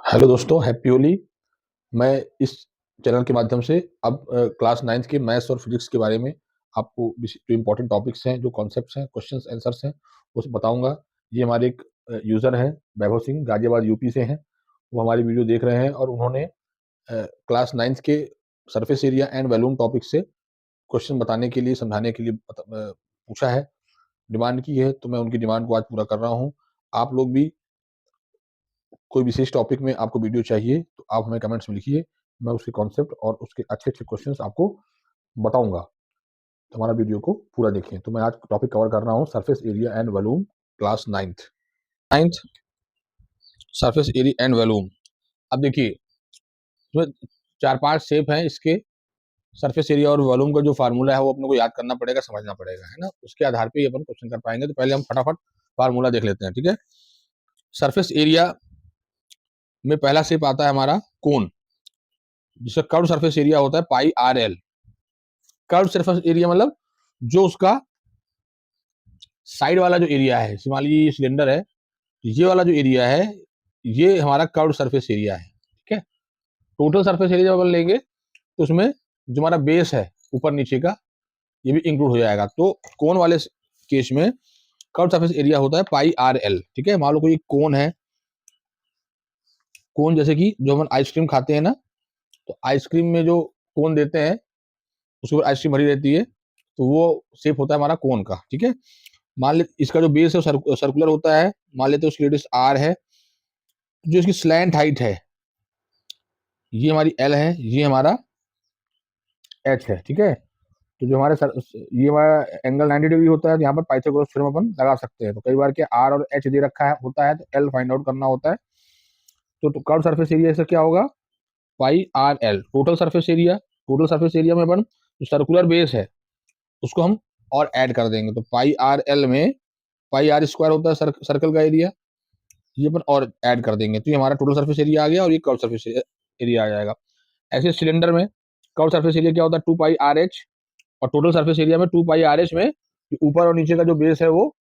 Hello दोस्तों, happy Holi. मैं इस चैनल के माध्यम से अब क्लास 9th के मैथ्स और फिजिक्स के बारे में आपको जो इम्पोर्टेंट टॉपिक्स हैं, जो कॉन्सेप्ट्स हैं, क्वेश्चंस आंसर्स हैं, वो सब बताऊंगा। ये हमारे एक यूज़र हैं, वैभव सिंह, गाजियाबाद यूपी से हैं। वो हमारी वीडियो देख रहे हैं और उन्होंने क्लास 9th के surface area and volume topic से क्वेश्चन बताने के लिए, समझाने के लिए पूछा है, डिमांड की है। तो मैं उनकी डिमांड को आज पूरा कर रहा हूँ। आप लोग भी कोई विशेष टॉपिक में आपको वीडियो चाहिए तो आप हमें कमेंट्स में लिखिए। मैं उसके कॉन्सेप्ट और उसके अच्छे क्वेश्चंस आपको बताऊंगा। तो हमारा वीडियो को पूरा देखें। तो मैं आज टॉपिक कवर कर रहा हूँ surface area and volume, class 9th surface area and volume. अब देखिए, इसमें 4-5 शेप हैं इसके। सरफेस एरिया और वॉल्यूम का जो फार्मूला है वो अपने को याद करना पड़ेगा, समझना पड़ेगा, है ना। उसके आधार पे ही अपन क्वेश्चन कर पाएंगे। तो पहले हम फटाफट फार्मूला देख लेते हैं, ठीक है। सरफेस एरिया में पहला शेप आता है हमारा कोन, जिसका कर्व सरफेस एरिया होता है pi r l. Curve surface area मतलब जो उसका साइड वाला जो एरिया है, मान लीजिए ये सिलेंडर है, ये वाला जो एरिया है ये हमारा कर्व सरफेस एरिया है, ठीक है। टोटल सरफेस एरिया जब लेंगे तो उसमें जो हमारा बेस है ऊपर नीचे का, ये भी इंक्लूड हो जाएगा। तो कोन वाले केस में कर्व सरफेस एरिया होता है पाई आर एल, ठीक है। मान लो कोई कोन है, कोन जैसे कि जो हम आइसक्रीम खाते हैं ना, तो आइसक्रीम में जो कोन देते हैं उसके ऊपर आइसक्रीम भरी रहती है, तो वो शेप होता है हमारा कोन का, ठीक है। मान ले इसका जो बेस है सर्कुलर होता है, मान लेते हैं उसकी रेडियस आर है। जो इसकी स्लैंट हाइट है ये हमारी एल है, ये हमारा एच है, ठीक है। तो जो ये हमारा एंगल 90 डिग्री होता है, तो यहाँ पर पाइथागोरस थ्योरम अपन लगा सकते हैं। तो कई बार क्या आर और एच दे रखा है होता है, तो एल फाइंड आउट करना होता है। तो कर्व सरफेस एरिया से क्या होगा, pi r l total surface area. Total surface area में अपन जो सर्कुलर बेस है उसको हम और ऐड कर देंगे। तो पाई आर एल में पाई आर स्क्वायर होता है सर्कल का एरिया, ये अपन और ऐड कर देंगे। तो ये हमारा टोटल सरफेस एरिया आ गया और ये कर्व सरफेस एरिया आ जाएगा। ऐसे सिलेंडर में कर्व सरफेस एरिया क्या होता है, 2 पाई आर एच, और टोटल सरफेस एरिया में 2 पाई आर एच में ऊपर और नीचे का जो बेस है वो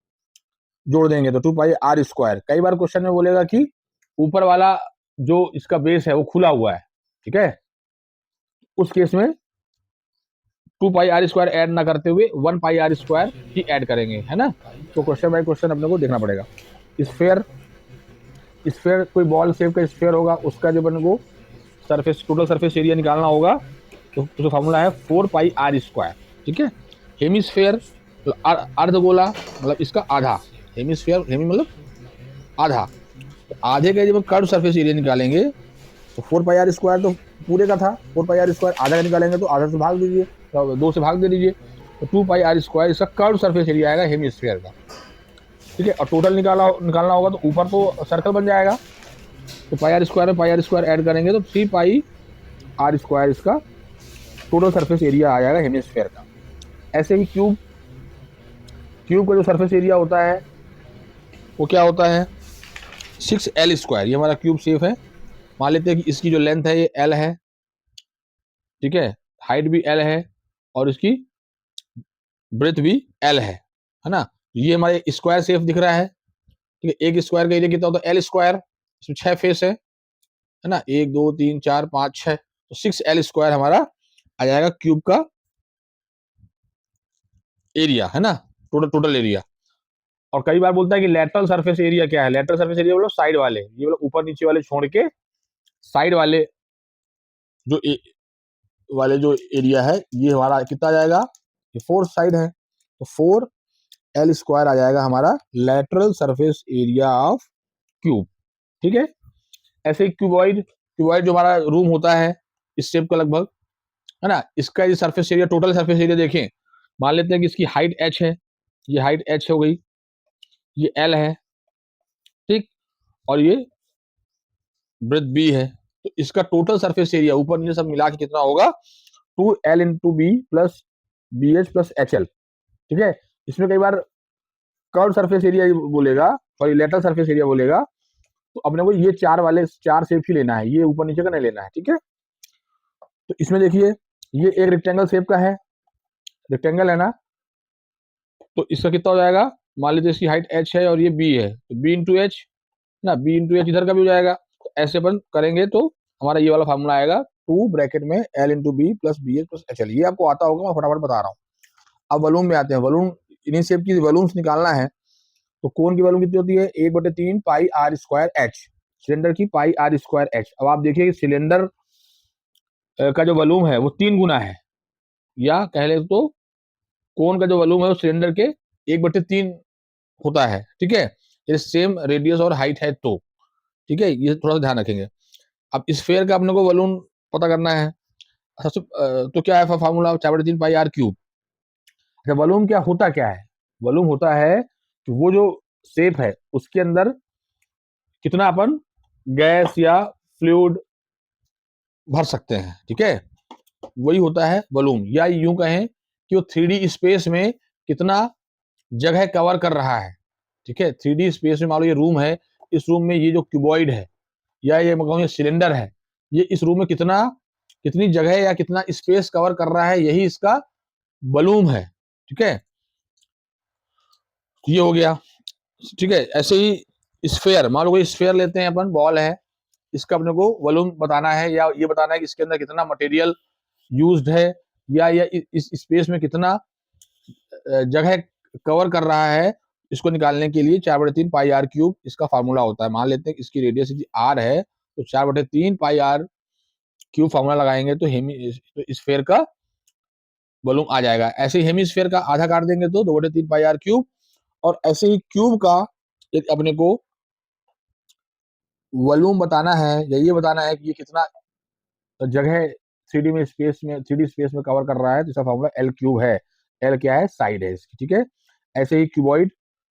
जोड़ देंगे, तो 2 पाई आर स्क्वायर। कई बार क्वेश्चन में बोलेगा कि ऊपर वाला जो इसका बेस है वो खुला हुआ है, ठीक है। उस केस में 2 पाई आर स्क्वायर ऐड ना करते हुए 1 पाई आर स्क्वायर ही ऐड करेंगे, है ना। तो क्वेश्चन बाय क्वेश्चन अपने को देखना पड़ेगा। स्फेयर, स्फेयर कोई बॉल शेप का स्फेयर होगा, उसका जो अपने को सरफेस टोटल सरफेस एरिया निकालना होगा, तो उसका फॉर्मूला है 4 पाई आर स्क्वायर, ठीक है। हेमिस्फेयर तो अर्धगोला मतलब इसका आधा, हेमिस्फेयर हेमी मतलब आधा, तो आधे का जब कर्व सरफेस एरिया निकालेंगे तो 4 पाई आर स्क्वायर तो पूरे का था, 4 पाई आर स्क्वायर आधा का निकालेंगे तो आधा से भाग दीजिए, तो 2 से भाग दे दीजिए, तो 2 पाई आर स्क्वायर इसका कर्व सरफेस एरिया आएगा हेमिस्फेयर का, ठीक है। और टोटल निकालना होगा, तो ऊपर तो सर्कल बन जाएगा, तो पाई आर स्क्वायर में पाई आर स्क्वायर ऐड करेंगे तो 3 पाई आर स्क्वायर इसका टोटल सरफेस एरिया आ जाएगा हेमिस्फेयर का। ऐसे ही क्यूब, क्यूब का जो सरफेस एरिया होता है वो क्या होता है 6 एल स्क्वायर। ये हमारा क्यूब शेप है। मान लेते हैं कि इसकी जो लेंथ है ये एल है, ठीक है, हाइट भी एल है और इसकी ब्रेथ भी एल है ना। ये हमारे स्क्वायर शेप दिख रहा है, ठीक है। एक स्क्वायर का एरिया कितना होता है एल स्क्वायर, इसमें 6 फेस है ना, 1 2 3 4 5 6, तो 6 एल स्क्वायर हमारा आ जाएगा क्यूब का एरिया, है ना, टोटल टोटल एरिया। और कई बार बोलता है कि लेटरल सरफेस एरिया क्या है, लेटरल सरफेस एरिया बोलो साइड वाले, ये बोलो ऊपर नीचे वाले छोड़ के साइड वाले जो वाले जो एरिया है ये हमारा कितना आ जाएगा, ये 4 साइड है, तो 4 एल स्क्वायर आ जाएगा हमारा lateral surface area of cube, ठीक है। ऐसे ही क्यूबॉइड, क्यूबॉइड जो हमारा रूम होता है इस शेप का लगभग, है ना, इसका ये surface area total surface area देखें, मान लेते हैं कि इसकी हाइट एच है, ये हाइट एच हो गई, ये एल है, ठीक, और ये ब्रेथ बी है। तो इसका टोटल सरफेस एरिया ऊपर नीचे सब मिला के कितना होगा 2L into B plus B H plus H L, ठीक है। इसमें कई बार कर्व सरफेस एरिया बोलेगा, सॉरी लेटरल सरफेस एरिया बोलेगा, तो अपने को ये 4 वाले 4 शेप ही लेना है, ये ऊपर नीचे का नहीं लेना है, ठीक है। तो इसमें देखिए ये एक रेक्टेंगल शेप का है, रेक्टेंगल है ना, तो इसका कितना हो जाएगा, मान लीजिए इसकी हाइट एच है और ये बी है, तो बी इंटू एच ना, बी इंटू एच इधर का भी हो जाएगा, तो ऐसे अपन करेंगे तो हमारा ये वाला फार्मूला आएगा 2 ब्रैकेट में L into B plus B H plus H L. ये आपको आता होगा, मैं फटाफट बता रहा हूँ। अब वॉल्यूम में आते हैं। वॉल्यूम, इन्हीं शेप की वॉल्यूम्स निकालना है तो कोन की वॉल्यूम कितनी होती है? 1/3 pi R square H. Cylinder की पाई आर स्क्वायर एच। अब आप देखिए कि सिलेंडर का जो वॉल्यूम है वो 3 गुना है, या कह ले तो कोन का जो वॉल्यूम है वो सिलेंडर के 1/3 होता है। ठीक है, ये सेम रेडियस और हाइट है तो ठीक है, ये थोड़ा सा ध्यान रखेंगे। अब स्फेयर का अपने को वॉल्यूम पता करना है। सबसे तो क्या है फार्मूला? 4/3 pi are cube. अच्छा, वॉल्यूम क्या होता क्या है? वॉल्यूम होता है कि वो जो शेप है उसके अंदर कितना अपन गैस या फ्लूइड भर सकते हैं। ठीक है, वही होता है वॉल्यूम। या यूं कहें कि वो 3D स्पेस में कितना जगह कवर कर रहा है। ठीक है, 3D स्पेस में मान लो ये रूम है, इस रूम में ये जो क्यूबॉइड है या ये मैं कहूँ ये सिलेंडर है, ये इस रूम में कितनी जगह या कितना स्पेस कवर कर रहा है, यही इसका वॉल्यूम है। ठीक है, ये हो गया। ठीक है, ऐसे ही स्फेयर, मान लो कोई स्फेयर लेते हैं अपन, बॉल है, इसका अपने को वॉल्यूम बताना है या ये बताना है कि इसके अंदर कितना मटेरियल यूज्ड है, या इस स्पेस में कितना जगह कवर कर रहा है। इसको निकालने के लिए 4/3 पाई आर क्यूब इसका फार्मूला होता है। मान लेते हैं कि इसकी रेडियस यदि आर है तो 4/3 पाई आर क्यूब फार्मूला लगाएंगे तो स्फेयर का वॉल्यूम आ जाएगा। ऐसे ही हेमिस्फेयर का आधा काट देंगे तो 2/3 पाई आर क्यूब। और ऐसे ही क्यूब का एक अपने को वॉल्यूम बताना है या ये बताना है कि ये कितना जगह 3D स्पेस में कवर कर रहा है, तो इसका फॉर्मूला एल क्यूब है। एल क्या है? साइड है इसकी। ठीक है, ऐसे ही क्यूबॉइड,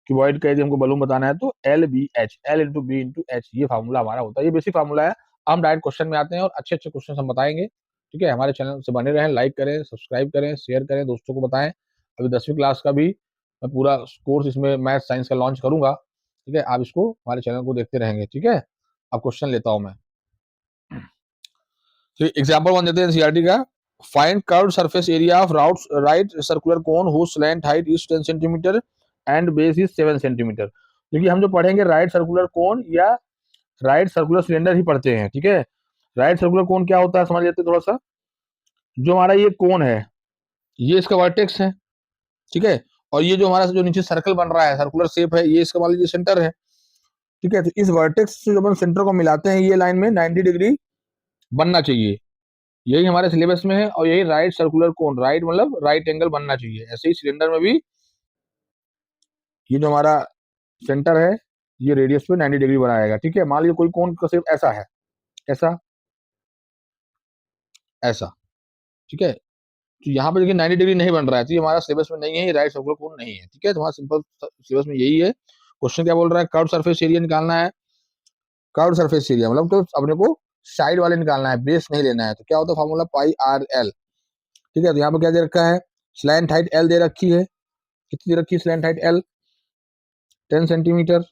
क्यूबॉइड का यदि हमको वॉल्यूम बताना है तो L B H, L into B into H, ये फार्मूला हमारा होता है। ये बेसिक फार्मूला है। हम डायरेक्ट क्वेश्चन में आते हैं और अच्छे अच्छे क्वेश्चन हम बताएंगे। ठीक है, हमारे चैनल से बने रहें, लाइक करें, सब्सक्राइब करें, शेयर करें, दोस्तों को बताएं। अभी 10वीं क्लास का भी मैं पूरा कोर्स इसमें मैथ साइंस का लॉन्च करूंगा। ठीक है, आप इसको हमारे चैनल को देखते रहेंगे। ठीक है, अब क्वेश्चन लेता हूं मैं। तो एग्जांपल 1 देते हैं एनसीईआरटी का। Find curved surface area of right circular cone whose slant height is 10 centimetre and base is 7 centimetre. देखिए, हम जो पढ़ेंगे राइट सर्कुलर कोन या राइट सर्कुलर सिलेंडर ही पढ़ते हैं। ठीक है, राइट सर्कुलर कोन क्या होता है समझ लेते हैं थोड़ा सा। जो हमारा ये कोन है, ये इसका वर्टेक्स है। ठीक है, और ये जो हमारा जो नीचे सर्कल बन रहा है, सर्कुलर शेप है, ये इसका मान लीजिए सेंटर है। ठीक है, तो इस वर्टेक्स से जब हम सेंटर को मिलाते हैं, ये लाइन में 90 डिग्री बनना चाहिए। यही हमारे सिलेबस में है और यही राइट सर्कुलर कोन, राइट मतलब राइट एंगल बनना चाहिए। ऐसे ही सिलेंडर में भी ये जो हमारा सेंटर है, ये रेडियस पे 90 डिग्री बनाएगा। ठीक है, मान लीजिए कोई कोन का शेप ऐसा है, ऐसा, ऐसा। ठीक है, तो यहाँ पे देखिए 90 डिग्री नहीं बन रहा है, तो ये हमारा सिलेबस में नहीं है, ये राइट सर्कुलर कोन नहीं है। ठीक है, तो हमारा सिंपल सिलेबस में यही है। क्वेश्चन क्या बोल रहा है? कर्व सरफेस एरिया निकालना है। कर्व सरफेस एरिया मतलब तो अपने को साइड वाले निकालना है, बेस नहीं लेना है। तो क्या होता है फॉर्मूला? पाई आर एल। ठीक है, तो यहाँ पे क्या दे रखा है? स्लैंट हाइट एल दे रखी है। कितनी दे रखी है slant height l? 10 centimetre.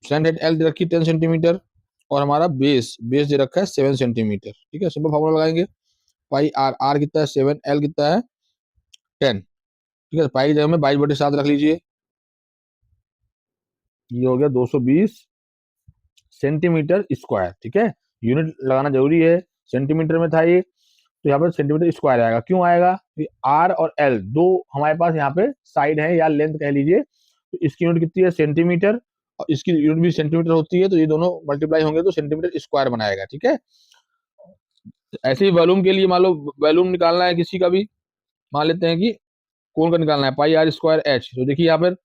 Slant height l दे रखी है 10 सेंटीमीटर और हमारा बेस दे रखा है 7 सेंटीमीटर। ठीक है, सिंपल फॉर्मूला लगाएंगे। पाई आर, आर कितना है 7, एल कितना है 10। ठीक है, पाई की जगह में 22/7 रख लीजिए। ये हो गया 220 सेंटीमीटर स्क्वायर। ठीक है, यूनिट लगाना जरूरी है। सेंटीमीटर में था ये, तो यहाँ पर सेंटीमीटर स्क्वायर आएगा। क्यों आएगा? आर और एल दो हमारे पास यहाँ पे साइड है या लेंथ कह लीजिए, तो इसकी यूनिट कितनी है? सेंटीमीटर, और इसकी यूनिट भी सेंटीमीटर होती है, तो ये दोनों मल्टीप्लाई होंगे तो सेंटीमीटर स्क्वायर बनाएगा। ठीक है, ऐसे ही वॉल्यूम के लिए मान लो वॉल्यूम निकालना है किसी का भी, मान लेते हैं कि कौन का निकालना है? Pi R square H. तो देखिए यहाँ पर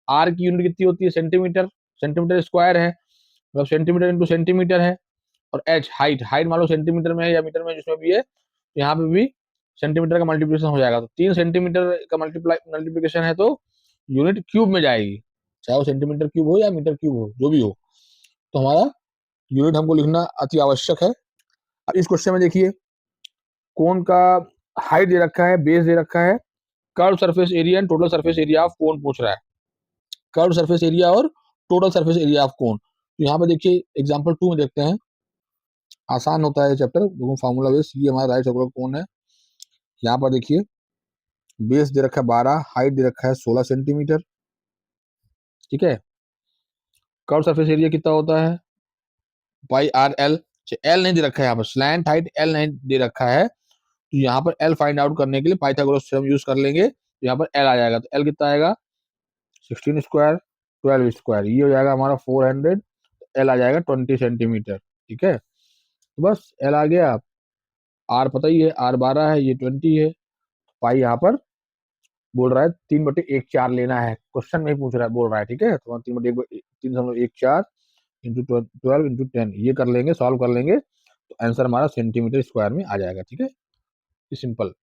आर की यूनिट कितनी होती है? सेंटीमीटर, सेंटीमीटर स्क्वायर है, मतलब सेंटीमीटर इंटू सेंटीमीटर है। और एच हाइट, हाइट मान लो सेंटीमीटर में है या मीटर में, जिसमें भी है, तो यहाँ पे भी सेंटीमीटर का मल्टीप्लिकेशन हो जाएगा। तो 3 सेंटीमीटर का मल्टीप्लिकेशन है तो यूनिट क्यूब में जाएगी, चाहे वो सेंटीमीटर क्यूब हो या मीटर क्यूब हो, जो भी हो। तो हमारा यूनिट हमको लिखना अति आवश्यक है। अब इस क्वेश्चन में देखिए, कोन का हाइट दे रखा है, बेस दे रखा है, curve surface area and total surface area of cone पूछ रहा है। कर्व सरफेस एरिया और total surface area of cone. तो यहाँ पे देखिए एग्जांपल 2 में देखते हैं, आसान होता है चैप्टर, देखो फार्मूला बेस। ये हमारा राइट सर्कुलर कोन है। यहाँ पर देखिए बेस दे रखा है 12, हाइट दे रखा है 16 सेंटीमीटर। ठीक है, कर्व सरफेस एरिया कितना होता है? पाई आर एल, एल नहीं दे रखा है यहाँ पर, स्लैंट हाइट एल नहीं दे रखा है, तो यहाँ पर एल फाइंड आउट करने के लिए पाइथागोरस थ्योरम यूज कर लेंगे, तो यहाँ पर एल आ जाएगा, तो एल कितना आएगा 16 स्क्वायर 12 स्क्वायर, ये हो जाएगा हमारा 400, एल आ जाएगा 20 सेंटीमीटर। ठीक है, तो बस एल आ गया। आर पता ही है, आर 12 है, ये 20 है। पाई यहाँ पर बोल रहा है 3/1/4 लेना है, क्वेश्चन में ही पूछ रहा है, बोल रहा है। ठीक है, तो 3/1/4 इंटू 12 इंटू 10 ये कर लेंगे, सॉल्व कर लेंगे, तो आंसर हमारा सेंटीमीटर स्क्वायर में आ जाएगा। ठीक है, ये सिंपल।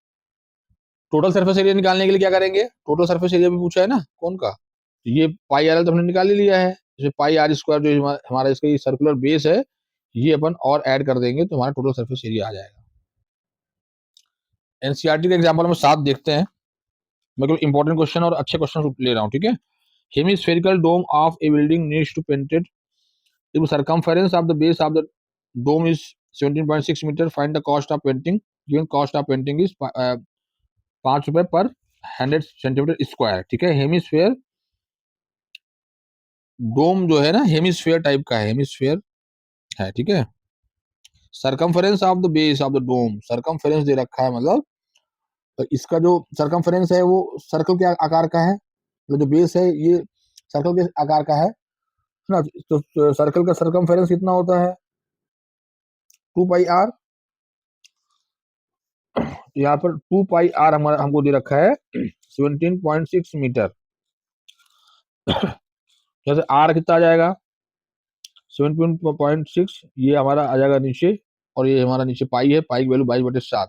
टोटल सरफेस एरिया निकालने के लिए क्या करेंगे, टोटल सरफेस एरिया भी पूछा है ना कौन का, तो ये पाई आर एल तो हमने निकाल ही लिया है, जैसे पाई आर स्क्वायर जो हमारा इसका ये सर्कुलर बेस है, ये अपन और ऐड कर देंगे तो हमारा टोटल सरफेस एरिया आ जाएगा। एनसीईआरटी का एग्जांपल हम 7 देखते हैं, मैं केवल इंपॉर्टेंट क्वेश्चन और अच्छे क्वेश्चन ले रहा हूँ। ठीक है, hemispherical dome of a building needs to painted if the circumference of the base of the dome is 17.6 meter, find the cost of painting, given cost of painting is 5 रुपए पर 100 centimetre square. ठीक है, hemisphere डोम जो है ना hemisphere type का है, hemisphere है। ठीक है, circumference of the base of the dome, circumference दे रखा है, मतलब तो इसका जो सरकमफरेंस है वो सर्कल के आकार का है, मतलब जो बेस है ये सर्कल के आकार का है ना, तो सर्कल का सरकमफरेंस कितना होता है 2 पाई आर, यहाँ पर 2 पाई आर हमारा हमको दे रखा है 17.6 मीटर, जैसे आर कितना आ जाएगा 17.6, ये हमारा आ जाएगा नीचे, और ये हमारा नीचे पाई है, पाई की वैल्यू 22/7,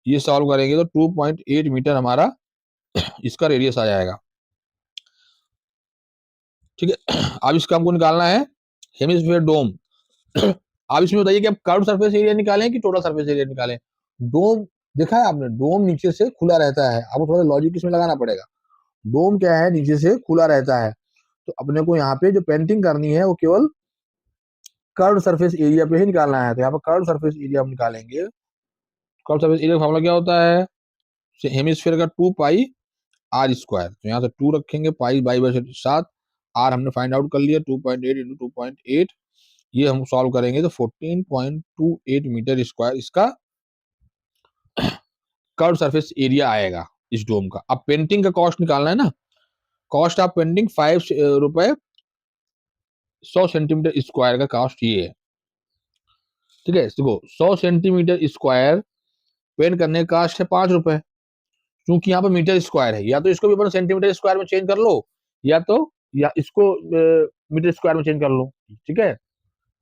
ये सॉल्व करेंगे तो 2.8 मीटर हमारा इसका रेडियस आ जाएगा। ठीक है, अब इसका हमको निकालना है हेमिस्फीयर डोम। आप इसमें बताइए कि आप कर्व सरफेस एरिया निकालें कि टोटल सरफेस एरिया निकालें। डोम देखा है आपने, डोम नीचे से खुला रहता है, आपको थोड़ा लॉजिक इसमें लगाना पड़ेगा। डोम क्या है, नीचे से खुला रहता है, तो अपने को यहाँ पे जो पेंटिंग करनी है वो केवल कर्व सरफेस एरिया पे ही निकालना है, तो यहाँ पर कर्व सरफेस एरिया हम निकालेंगे। कर्व सरफेस एरिया का फॉर्मूला क्या होता है, हेमिस्फीयर का 2 पाई आर स्क्वायर, तो यहाँ से 2 रखेंगे, पाई 22/7, आर हमने फाइंड आउट कर लिया 2.8 इंटू 2.8, ये हम सॉल्व करेंगे तो 14.28 मीटर स्क्वायर इसका कर्व सरफेस एरिया आएगा इस डोम का। अब पेंटिंग का कॉस्ट निकालना है ना, कॉस्ट ऑफ पेंटिंग 5 रुपए 100 सेंटीमीटर स्क्वायर का कॉस्ट ये है। ठीक है, देखो 100 सेंटीमीटर स्क्वायर पेंट करने का कॉस्ट है 5 रुपए, क्योंकि यहाँ पर मीटर स्क्वायर है, या तो इसको भी अपन सेंटीमीटर स्क्वायर में चेंज कर लो, या इसको मीटर स्क्वायर में चेंज कर लो। ठीक है,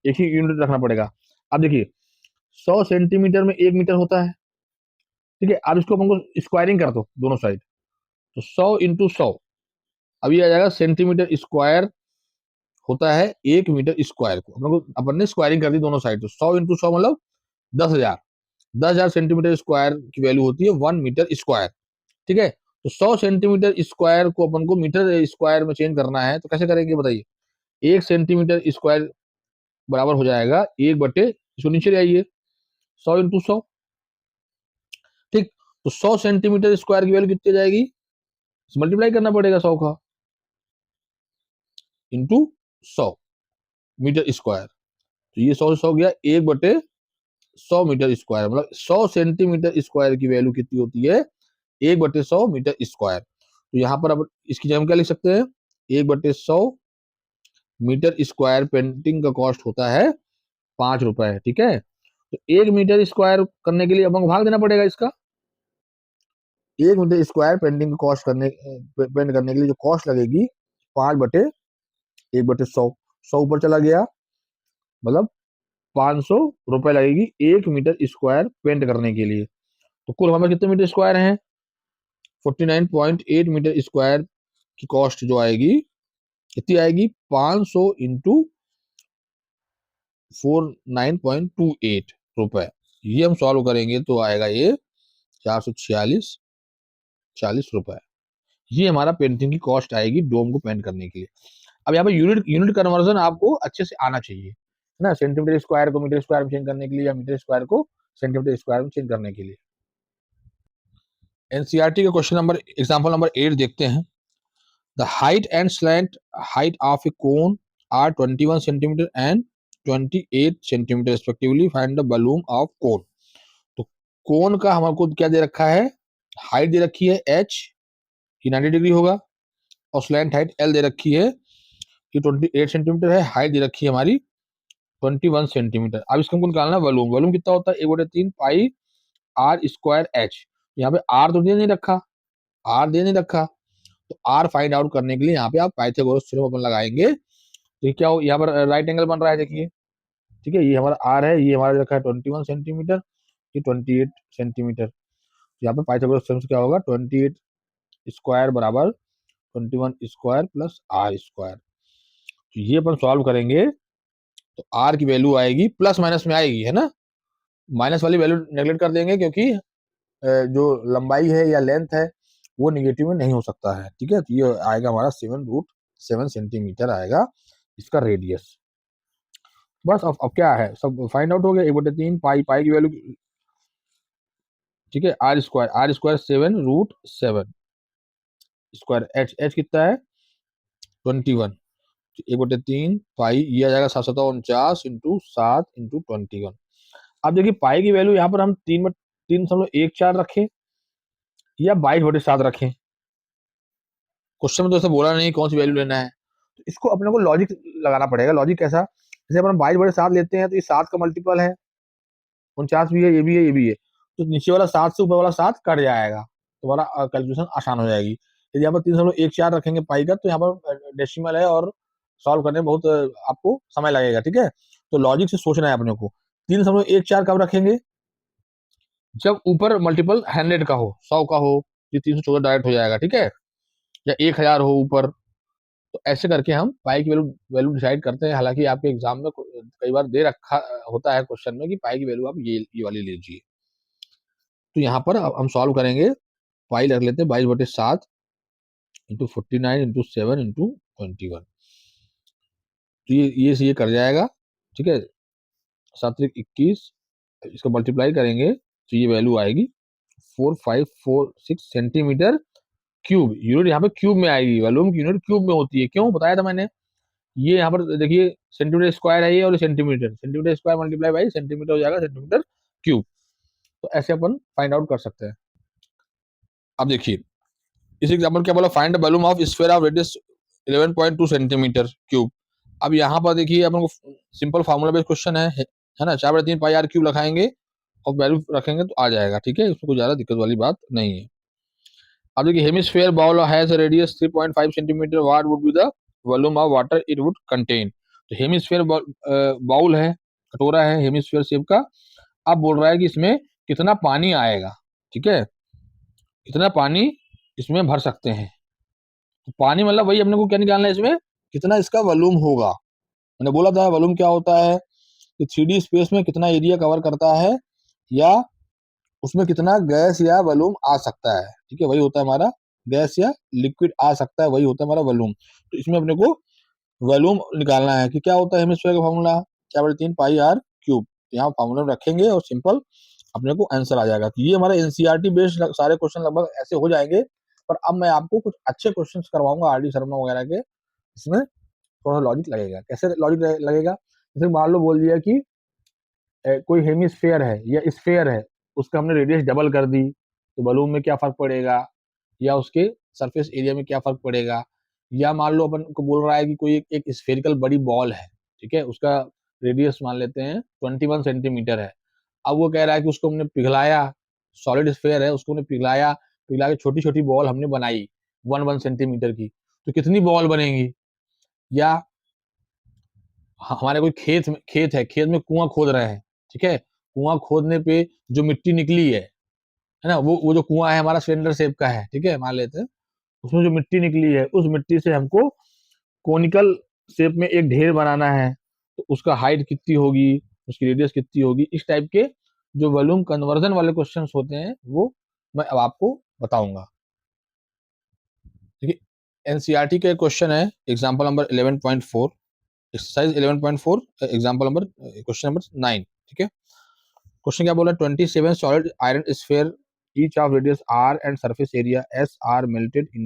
एक ही यूनिट रखना पड़ेगा। अब देखिए 100 सेंटीमीटर में 1 मीटर होता है। ठीक है, अब इसको अपन को स्क्वायरिंग कर दो दोनों साइड, तो 100 इंटू 100, अब ये आ जाएगा सेंटीमीटर स्क्वायर होता है 1 मीटर स्क्वायर को, अपन ने स्क्वायरिंग कर दी दोनों साइड, तो 100 इंटू 100 मतलब 10,000, 10,000 सेंटीमीटर स्क्वायर की वैल्यू होती है 1 मीटर स्क्वायर। ठीक है, तो 100 सेंटीमीटर स्क्वायर को अपन को मीटर स्क्वायर में चेंज करना है, तो कैसे करेंगे बताइए। 1 सेंटीमीटर स्क्वायर बराबर हो जाएगा 1/, इसको नीचे ले आइए 100 इंटू 100। ठीक, तो 100 सेंटीमीटर स्क्वायर की वैल्यू कितनी जाएगी, मल्टीप्लाई करना पड़ेगा 100 का इंटू 100 मीटर स्क्वायर, तो ये 100 से 100 गया 1/100 मीटर स्क्वायर, मतलब 100 सेंटीमीटर स्क्वायर की वैल्यू कितनी होती है 1/100 मीटर स्क्वायर। तो यहाँ पर अब इसकी जगह क्या लिख सकते हैं, 1/100 मीटर स्क्वायर पेंटिंग का कॉस्ट होता है 5 रुपए। ठीक है, तो 1 मीटर स्क्वायर करने के लिए अपन को भाग देना पड़ेगा इसका, 1 मीटर स्क्वायर पेंटिंग कॉस्ट करने पेंट करने के लिए जो कॉस्ट लगेगी 5/1/100, 100 ऊपर चला गया, मतलब 500 रुपए लगेगी 1 मीटर स्क्वायर पेंट करने के लिए। तो कुल हमारे कितने मीटर स्क्वायर हैं 49.8 मीटर स्क्वायर की कॉस्ट जो आएगी कितनी आएगी 500 इंटू 49.28 रुपए, ये हम सॉल्व करेंगे तो आएगा ये 446 रुपए, ये हमारा पेंटिंग की कॉस्ट आएगी डोम को पेंट करने के लिए। अब यहाँ पे यूनिट कन्वर्जन आपको अच्छे से आना चाहिए, है ना, सेंटीमीटर स्क्वायर को मीटर स्क्वायर में चेंज करने के लिए या मीटर स्क्वायर को सेंटीमीटर स्क्वायर में चेंज करने के लिए। एनसीईआरटी का क्वेश्चन नंबर एग्जांपल नंबर 8 देखते हैं। The height and slant height of a cone are 21 centimetre and 28 centimetre respectively, find the volume of cone. तो कोन का हमको क्या दे रखा है, हाइट दे रखी है h, ये 90 डिग्री होगा, और स्लैंट हाइट l दे रखी है कि 28 सेंटीमीटर है, हाइट दे रखी है हमारी 21 सेंटीमीटर। अब इसको हमको निकालना है वॉल्यूम। वॉल्यूम कितना होता है, 1/3 पाई आर स्क्वायर एच। यहाँ पे आर तो दे नहीं रखा, आर दे नहीं रखा, तो आर फाइंड आउट करने के लिए यहाँ पे आप पाइथागोरस थ्योरम अपन लगाएंगे। तो ये क्या हो, यहाँ पर राइट एंगल बन रहा है, देखिए, ठीक है, ये हमारा आर है, ये हमारा रखा है 21 सेंटीमीटर, ये 28 सेंटीमीटर। तो यहाँ पे पाइथागोरस थ्योरम से क्या होगा, 28 स्क्वायर बराबर 21 स्क्वायर प्लस आर स्क्वायर। तो ये अपन सॉल्व करेंगे तो आर की वैल्यू आएगी, प्लस माइनस में आएगी, है ना, माइनस वाली वैल्यू नेगलेक्ट कर देंगे, क्योंकि जो लंबाई है या लेंथ है वो निगेटिव में नहीं हो सकता है, ठीक है। तो ये आएगा हमारा 7√7 सेंटीमीटर आएगा इसका रेडियस। बस अब क्या है, सब फाइंड आउट हो गया, 1/3 पाई, पाई की वैल्यू, ठीक है, आर स्क्वायर 7√7 स्क्वायर, एच कितना है 21, 1/3 पाई, ये आ जाएगा 749 इंटू 7 इंटू 21। अब देखिए पाई की वैल्यू यहाँ पर हम 3.14 रखें या 22/7 रखें, क्वेश्चन में तो ऐसा बोला नहीं कौन सी वैल्यू लेना है, तो इसको अपने को लॉजिक लगाना पड़ेगा। लॉजिक कैसा, जैसे अपन 22/7 लेते हैं तो ये 7 का मल्टीपल है, 49 भी है, ये भी है, ये भी है, तो नीचे वाला 7 से ऊपर वाला 7 कट जाएगा, तो हमारा कैलकुलेशन आसान हो जाएगी। यदि यहाँ पर 3.14 रखेंगे पाई का, तो यहाँ पर डेसिमल है और सॉल्व करने में बहुत आपको समय लगेगा, ठीक है। तो लॉजिक से सोचना है अपने को। 3.14 कब रखेंगे, जब ऊपर मल्टीपल 100 का हो, 100 का हो, ये 314 डायरेक्ट हो जाएगा, ठीक है, या 1000 हो ऊपर। तो ऐसे करके हम पाई की वैल्यू वैल्यू डिसाइड करते हैं। हालांकि आपके एग्जाम में कई बार दे रखा होता है क्वेश्चन में कि पाई की वैल्यू आप ये वाली लीजिए। तो यहाँ पर अब हम सॉल्व करेंगे, पाई रख लेते हैं 22/7 इंटू 49 इंटू 7 इंटू 21। तो ये कर जाएगा, ठीक है, 7×21, इसको मल्टीप्लाई करेंगे तो ये वैल्यू आएगी 4546 सेंटीमीटर क्यूब। यूनिट यहाँ पे क्यूब में आएगी, वॉल्यूम की यूनिट क्यूब में होती है, क्यों बताया था मैंने। ये यहाँ पर देखिए सेंटीमीटर स्क्वायर है ये, और centimetre, centimetre square multiply by centimetre हो जाएगा सेंटीमीटर क्यूब। तो ऐसे अपन फाइंड आउट कर सकते हैं। अब देखिए इस एग्जाम्पल क्या बोला, find the volume of sphere of radius 11.2 centimetre cube. अब यहाँ पर देखिए अपन को सिंपल फार्मूला बेस्ड क्वेश्चन है ना, 4/3 पाई आर क्यूब लगाएंगे और वैल्यू रखेंगे तो आ जाएगा, ठीक है, इसमें कोई ज्यादा दिक्कत वाली बात नहीं है। अब देखिए hemisphere bowl has radius 3.5 centimetre, what would be the volume of water it would contain. तो हेमिस्फीयर बाउल है, कटोरा है हेमिस्फीयर शेप का। अब बोल रहा है कि इसमें कितना पानी आएगा, ठीक है, कितना पानी इसमें भर सकते हैं। तो पानी मतलब वही अपने को क्या निकालना है, इसमें कितना इसका वॉल्यूम होगा। मैंने बोला था वॉल्यूम क्या होता है कि 3D स्पेस में कितना एरिया कवर करता है या उसमें कितना गैस या वॉल्यूम आ सकता है, ठीक है, वही होता है हमारा गैस या लिक्विड आ सकता है, वही होता है हमारा वॉल्यूम। तो इसमें अपने को वॉल्यूम निकालना है कि क्या होता है हेमिस्फीयर का फॉर्मूला 4/3 पाई आर क्यूब। यहाँ फॉर्मूला रखेंगे और सिंपल अपने को आंसर आ जाएगा। तो ये हमारे एनसीईआरटी बेस्ड सारे क्वेश्चन लगभग ऐसे हो जाएंगे। पर अब मैं आपको कुछ अच्छे क्वेश्चन करवाऊंगा आर डी शर्मा वगैरह के, इसमें थोड़ा लॉजिक लगेगा। कैसे लॉजिक लगेगा, जैसे मान लो बोल दिया कि कोई हेमिस्फेयर है या स्फेयर है, उसका हमने रेडियस डबल कर दी, तो वॉल्यूम में क्या फर्क पड़ेगा, या उसके सरफेस एरिया में क्या फर्क पड़ेगा। या मान लो अपन को बोल रहा है कि कोई एक स्फेरिकल बड़ी बॉल है, ठीक है, उसका रेडियस मान लेते हैं 21 सेंटीमीटर है। अब वो कह रहा है कि उसको हमने पिघलाया, सॉलिड स्फेयर है, उसको हमने पिघलाया, पिघला के छोटी छोटी बॉल हमने बनाई 1 सेंटीमीटर की, तो कितनी बॉल बनेंगी। या हमारे कोई खेत है, खेत में कुआं खोद रहे हैं, ठीक है, कुआं खोदने पे जो मिट्टी निकली है ना, वो जो कुआं है हमारा सिलेंडर शेप का है, ठीक है, मान लेते हैं, उसमें जो मिट्टी निकली है उस मिट्टी से हमको कोनिकल शेप में एक ढेर बनाना है, तो उसका हाइट कितनी होगी, उसकी रेडियस कितनी होगी। इस टाइप के जो वॉल्यूम कन्वर्जन वाले क्वेश्चंस होते हैं वो मैं अब आपको बताऊंगा। देखिए एनसीईआरटी का क्वेश्चन है example number 11.4, exercise 11.4, example number question number 9, ठीक है। क्वेश्चन क्या बोला, 27 solid iron sphere each of radius r and surface area s are melted in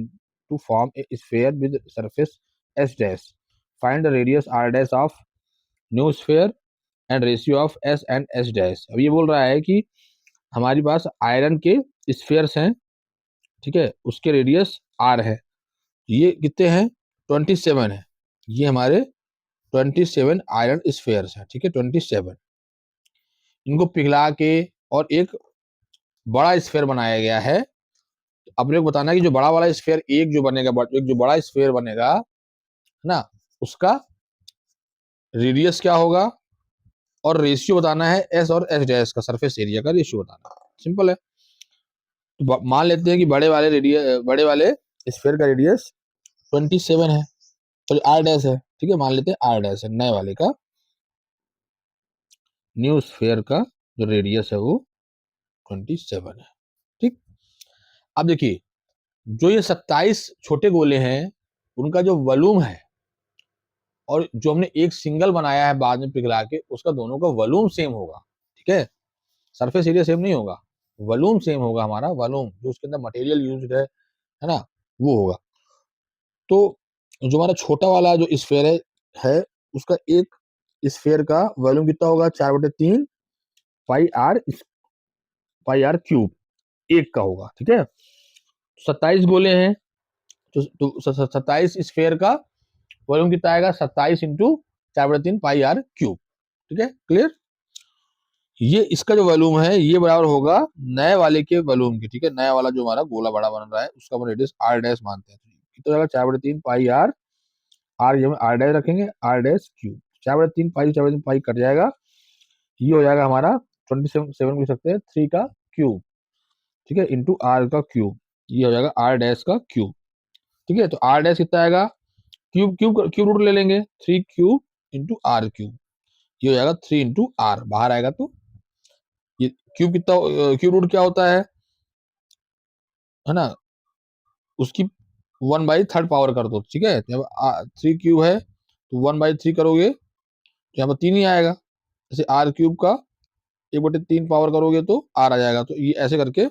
to form a sphere with surface s dash. Find the radius r dash of new sphere and ratio of S and S dash. अब ये बोल रहा है कि हमारी पास iron के spheres हैं, ठीक है, उसके रेडियस आर है, ये कितने हैं, 27 है, ये हमारे 27 आयरन स्फीयर्स हैं, ठीक है, 27। इनको पिघला के और एक बड़ा स्फीयर बनाया गया है। अपने को बताना है कि जो बड़ा वाला स्फीयर एक जो बनेगा, एक जो बड़ा स्फीयर बनेगा है ना, उसका रेडियस क्या होगा और रेशियो बताना है एस और एस डैश का, सरफेस एरिया का रेशियो बताना है, सिंपल है। तो मान लेते हैं कि बड़े वाले स्फीयर का रेडियस 27 है, तो आर डैश है, ठीक है, मान लेते हैं आर डैश है नए वाले का, न्यू स्फीयर का जो रेडियस है वो 27 है, ठीक। अब देखिए, जो ये 27 छोटे गोले हैं उनका जो वॉल्यूम है और जो हमने एक सिंगल बनाया है बाद में पिघला के, उसका दोनों का वॉल्यूम सेम होगा, ठीक है, सरफेस एरिया सेम नहीं होगा, वॉल्यूम सेम होगा, हमारा वॉल्यूम जो उसके अंदर मटेरियल यूज्ड है ना, वो होगा। तो जो हमारा छोटा वाला जो स्फीयर है उसका एक स्फीयर का वॉल्यूम कितना होगा, 4/3 पाई आर क्यूब एक का होगा, ठीक है। 27 गोले हैं, तो 27 स्फीयर का वॉल्यूम कितना आएगा, 27 इंटू 4/3 पाई आर क्यूब, ठीक है, क्लियर। ये इसका जो वॉल्यूम है ये बराबर होगा नए वाले के वॉल्यूम के, ठीक है, नया वाला जो हमारा गोला बड़ा बन रहा है उसका हम रेडियस आर डैश मानते हैं, कितना होगा 4/3 पाई आर, आर ये आर डैश रखेंगे, R dash cube, 4/3 pi cut जाएगा, ये हो जाएगा हमारा 27 लिख सकते हैं 3 का क्यूब, ठीक है, इंटू आर का क्यूब, ये हो जाएगा आर डैश का क्यूब, ठीक है। तो आर डैश कितना आएगा, क्यूब क्यूब क्यूब रूट ले लेंगे, 3 क्यूब इंटू आर क्यूब, ये हो जाएगा 3 इंटू आर, बाहर आएगा तो ये क्यूब कितना, क्यूब रूट क्या होता है ना, उसकी 1/3 पावर कर दो, ठीक है, जब 3 क्यूब है तो 1/3 करोगे तो यहाँ पर 3 ही आएगा, जैसे आर क्यूब का 1/3 पावर करोगे तो आर आ जाएगा, तो ये ऐसे करके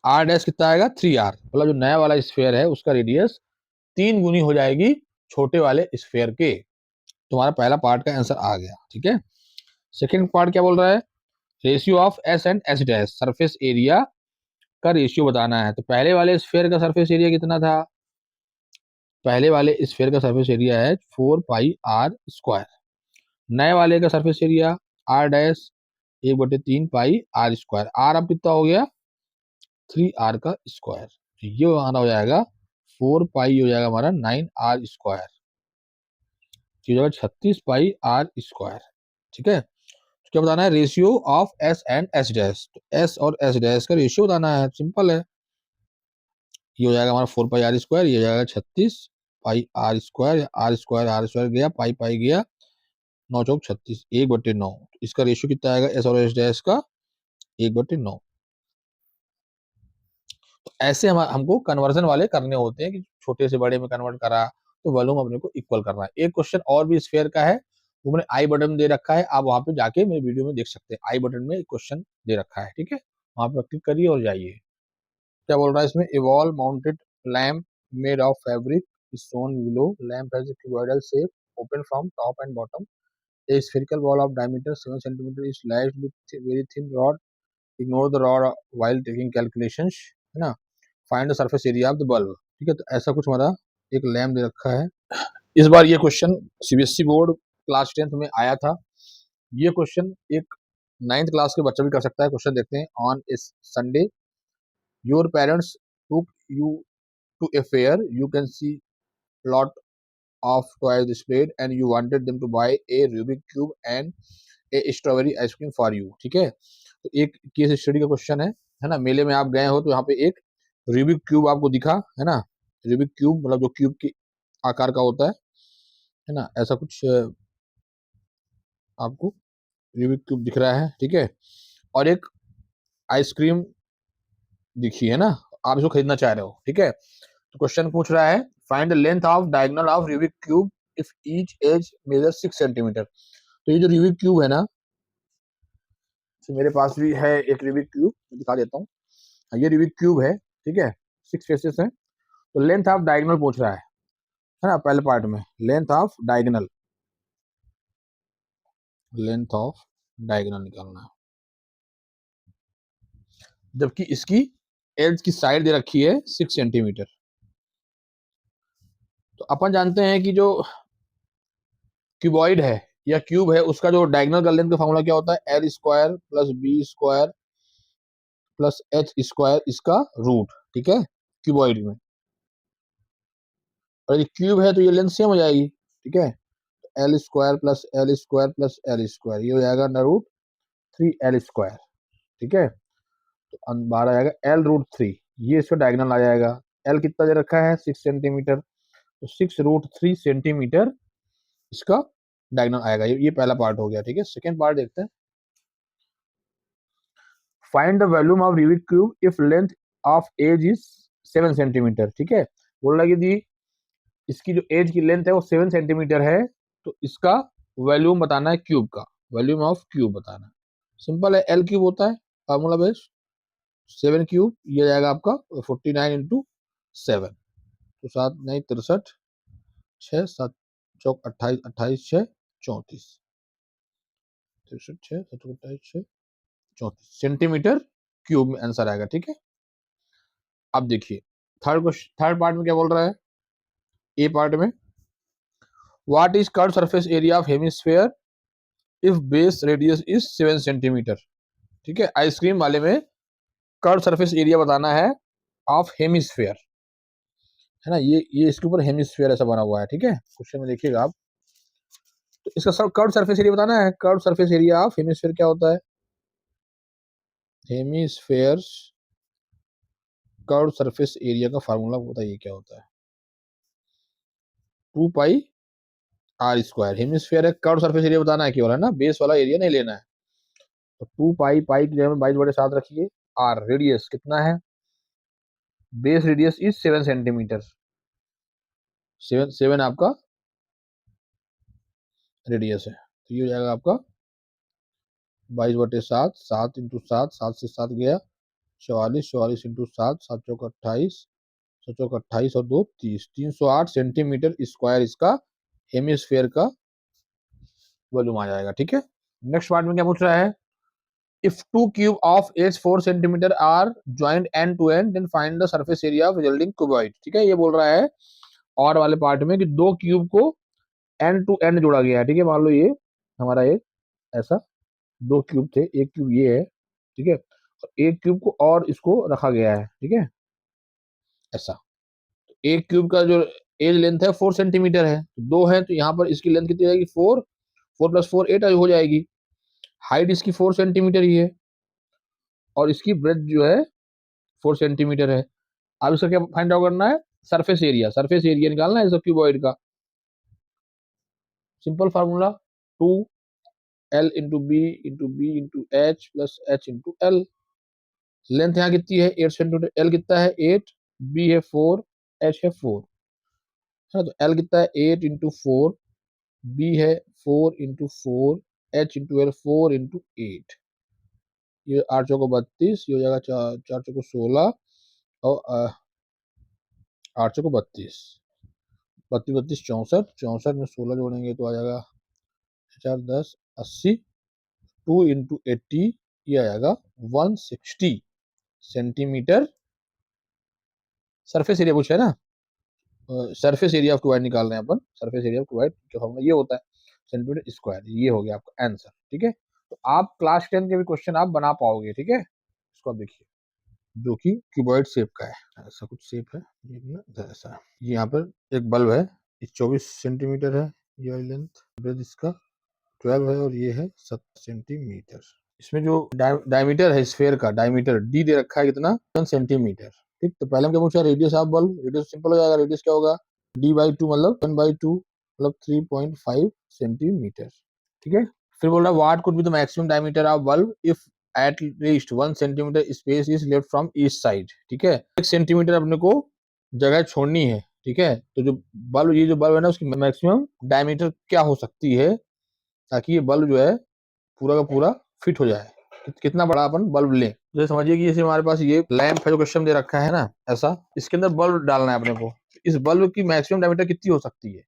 आर डैश कितना आएगा 3 आर, मतलब जो नया वाला स्फीयर है उसका रेडियस 3 गुनी हो जाएगी छोटे वाले स्फीयर के। तुम्हारा पहला पार्ट का आंसर आ गया, ठीक है। सेकंड पार्ट क्या बोल रहा है, ratio of S and S dash, surface area का रेशियो बताना है। तो पहले वाले स्फीयर का सरफेस एरिया कितना था, पहले वाले स्फीयर का सरफेस एरिया है 4 पाई आर स्क्वायर, नए वाले का surface area R dash 1/3 pi R square, R अब कितना हो गया 3 आर का स्क्वायर, तो ये हमारा हो जाएगा 4 पाई हो जाएगा हमारा 9 आर स्क्वायर, हो जाएगा 36 पाई आर स्क्वायर, ठीक है। तो क्या बताना है, ratio of S and S dash, तो एस और एस डैश का रेशियो बताना है, सिंपल है, ये हो जाएगा हमारा 4 पाई आर स्क्वायर, ये हो जाएगा 36 पाई आर स्क्वायर गया, पाई पाई गया, 9 चौक 36, 1/9, इसका रेशियो कितना आएगा एस और एस डैश का 1/9। तो ऐसे हमको कन्वर्जन वाले करने होते हैं कि छोटे से बड़े में कन्वर्ट करा तो वॉल्यूम अपने को इक्वल करना है। एक क्वेश्चन और भी स्फीयर का है, वो मैंने आई बटन दे रखा है, आप वहां पे जाके मेरे वीडियो में देख सकते हैं, आई बटन में एक क्वेश्चन दे रखा है, ठीक है, वहां पे क्लिक करिए और जाइए। क्या बोल रहा है इसमें, evolve mounted lamp made of fabric is shown below. Lamp has a cuboidal shape, open from top and bottom. A spherical ball of diameter 7 centimeter is lashed with very thin rod. Ignore the rod while taking calculations, है ना। Find the surface area of the bulb, ठीक है, तो ऐसा कुछ हमारा एक lamp दे रखा है। इस बार ये question CBSE board class 10th में आया था, ये क्वेश्चन एक 9th क्लास के बच्चा भी कर सकता है। क्वेश्चन देखते हैं, on a Sunday your parents took you to a fair, you can see lot of toys displayed and you wanted them to buy a Rubik cube and a strawberry ice cream for you, ठीक है। तो एक case study का question है ना, मेले में आप गए हो तो यहाँ पे एक रूबिक क्यूब आपको दिखा, है ना, रूबिक क्यूब मतलब जो क्यूब के आकार का होता है ना, ऐसा कुछ आपको रूबिक क्यूब दिख रहा है, ठीक है, और एक आइसक्रीम दिखी है ना, आप इसको खरीदना चाह रहे हो, ठीक है। तो क्वेश्चन पूछ रहा है, find the length of diagonal of Rubik cube if each edge measure 6 centimetre. तो ये जो रूबिक क्यूब है ना, तो मेरे पास भी है एक रूबिक क्यूब, दिखा देता हूँ, ये रूबिक क्यूब है, ठीक है, 6 फेसेस है। तो लेंथ ऑफ डायगोनल पूछ रहा है ना, पहले पार्ट में length of diagonal, length of diagonal निकालना है, जबकि इसकी एज की साइड दे रखी है 6 सेंटीमीटर। तो अपन जानते हैं कि जो क्यूबॉइड है या क्यूब है उसका जो डायगोनल का लेंथ का फॉर्मूला क्या होता है, L square plus B square plus H square इसका रूट, ठीक है, क्यूबॉइड में। और ये क्यूब है तो ये लेंथ सेम हो जाएगी, ठीक है, L square plus L square plus L square, ये हो जाएगा अंडर रूट 3 एल स्क्वायर, ठीक है। तो बाहर आ जाएगा एल रूट 3, ये इसका डायगोनल आ जाएगा। एल कितना दे रखा है 6 सेंटीमीटर, तो 6 रूट 3 सेंटीमीटर इसका डायगोनल आएगा। ये पहला पार्ट हो गया, ठीक है। सेकेंड पार्ट देखते हैं, find the volume of Rubik cube if length of edge is 7 centimetre, ठीक है। बोल रहा है कि इसकी जो एज की लेंथ है वो 7 सेंटीमीटर है, तो इसका वॉल्यूम बताना है क्यूब का, वॉल्यूम ऑफ क्यूब बताना है। सिंपल है, एल क्यूब होता है फॉर्मूला बेस, 7 क्यूब ये जाएगा आपका 49 इंटू 7, तो 7 नहीं 63, 6 7 चौक 28, 28 6 34, 63 6 7 28 6 34 सेंटीमीटर क्यूब में आंसर आएगा, ठीक है। अब देखिए थर्ड पार्ट में क्या बोल रहा है, ए पार्ट में, what is curve surface area of hemisphere if base radius is 7 centimetre, ठीक है। आइसक्रीम वाले में कर्व सरफेस एरिया बताना है ऑफ हेमिस्फेयर, है ना, ये इसके ऊपर हेमिस्फेयर ऐसा बना हुआ है, ठीक है। क्वेश्चन में देखिएगा आप, तो इसका कर्व सरफेस एरिया बताना है। Curve surface area of hemisphere क्या होता है, हेमिस्फेयर कर्व सरफेस एरिया का फार्मूला बताइए क्या होता है, 2 पाई आर स्क्वायर। हेमिस्फेयर है, कर्व सरफेस एरिया बताना है केवल, है ना, बेस वाला एरिया नहीं लेना है। तो 2 पाई, पाई की जगह में 22/7 रखिए, आर रेडियस कितना है, बेस रेडियस इज 7 सेंटीमीटर, 7 आपका रेडियस है, तो ये हो जाएगा आपका 22/7, 7 इंटू 7, 7 से 7 गया 44, 44 इंटू 7, 7 चौक 28, 7 चौक 28 और 2 30, 308 सेंटीमीटर स्क्वायर इसका हेमिस्फेयर का वॉल्यूम आ जाएगा, ठीक है। नेक्स्ट पार्ट में क्या पूछ रहा है, if two cube of edge 4 centimetre are joint end to end then find the surface area of resulting cuboid, ठीक है। ये बोल रहा है और वाले पार्ट में कि दो क्यूब को एंड टू एंड जोड़ा गया है, ठीक है। मान लो ये हमारा एक ऐसा दो क्यूब थे, एक क्यूब ये है, ठीक है, और एक क्यूब को और इसको रखा गया है, ठीक है, ऐसा। तो एक क्यूब का जो एज लेंथ है 4 सेंटीमीटर है, तो दो है तो यहाँ पर इसकी लेंथ कितनी जाएगी 4, 4 + 4 8 हो जाएगी। हाइट इसकी 4 सेंटीमीटर ही है और इसकी ब्रेथ जो है 4 सेंटीमीटर है। अब इसका क्या फाइंड आउट करना है, सरफेस एरिया, सरफेस एरिया निकालना है इस क्यूबॉइड का। Simple formula 2 L into B into B into H plus H into L. Length यहाँ कितनी है 8 सेंटीमीटर, एल कितना है 8, बी है 4, एच है 4, है ना। तो एल कितना है 8 इंटू 4, बी है 4 into 4, H into L 4 into 8, ये 8 चौको 32, ये हो जाएगा 4 चौको 16 और 8 चौको 32, 32 32 64, 64 में 16 जोड़ेंगे तो आ जाएगा 4 10 80, 2 इंटू 80 ये आ जाएगा 160 सेंटीमीटर सरफेस एरिया पूछा है ना। सरफेस एरिया ऑफ क्यूबॉइड निकाल रहे हैं अपन, सरफेस एरिया ऑफ क्यूबॉइड जो फॉर्मूला ये होता है सेंटीमीटर स्क्वायर, ये हो गया आपका आंसर, ठीक है। तो आप क्लास 10 के भी क्वेश्चन आप बना पाओगे, ठीक है। इसको आप देखिए, जो कि क्यूबॉइड शेप का है, ऐसा कुछ शेप है, ये भी ना ऐसा है। ये यहाँ पर एक बल्ब है, ये 24 सेंटीमीटर है, ये लेंथ, ब्रेथ इसका 12 है और ये है 7 सेंटीमीटर। इसमें जो डायमीटर है स्फेयर का, डायमीटर डी दे रखा है कितना 1 सेंटीमीटर, ठीक। तो पहले हम क्या पूछा, radius of bulb, radius simple हो जाएगा, रेडियस क्या होगा d/2 मतलब 1/2 मतलब 3.5 सेंटीमीटर, ठीक है। फिर बोल रहा है what could be the maximum diameter of bulb if at least 1 centimetre space is left from each side, ठीक है। 1 सेंटीमीटर अपने को जगह छोड़नी है, ठीक है। तो जो बल्ब, ये जो बल्ब है ना, उसकी मैक्सिमम डायमीटर क्या हो सकती है ताकि ये बल्ब जो है पूरा का पूरा फिट हो जाए, कितना बड़ा अपन बल्ब लें। जैसे समझिए कि जैसे हमारे पास ये लैंप है जो क्वेश्चन दे रखा है ना, ऐसा इसके अंदर बल्ब डालना है अपने को, इस बल्ब की मैक्सिमम डायमीटर कितनी हो सकती है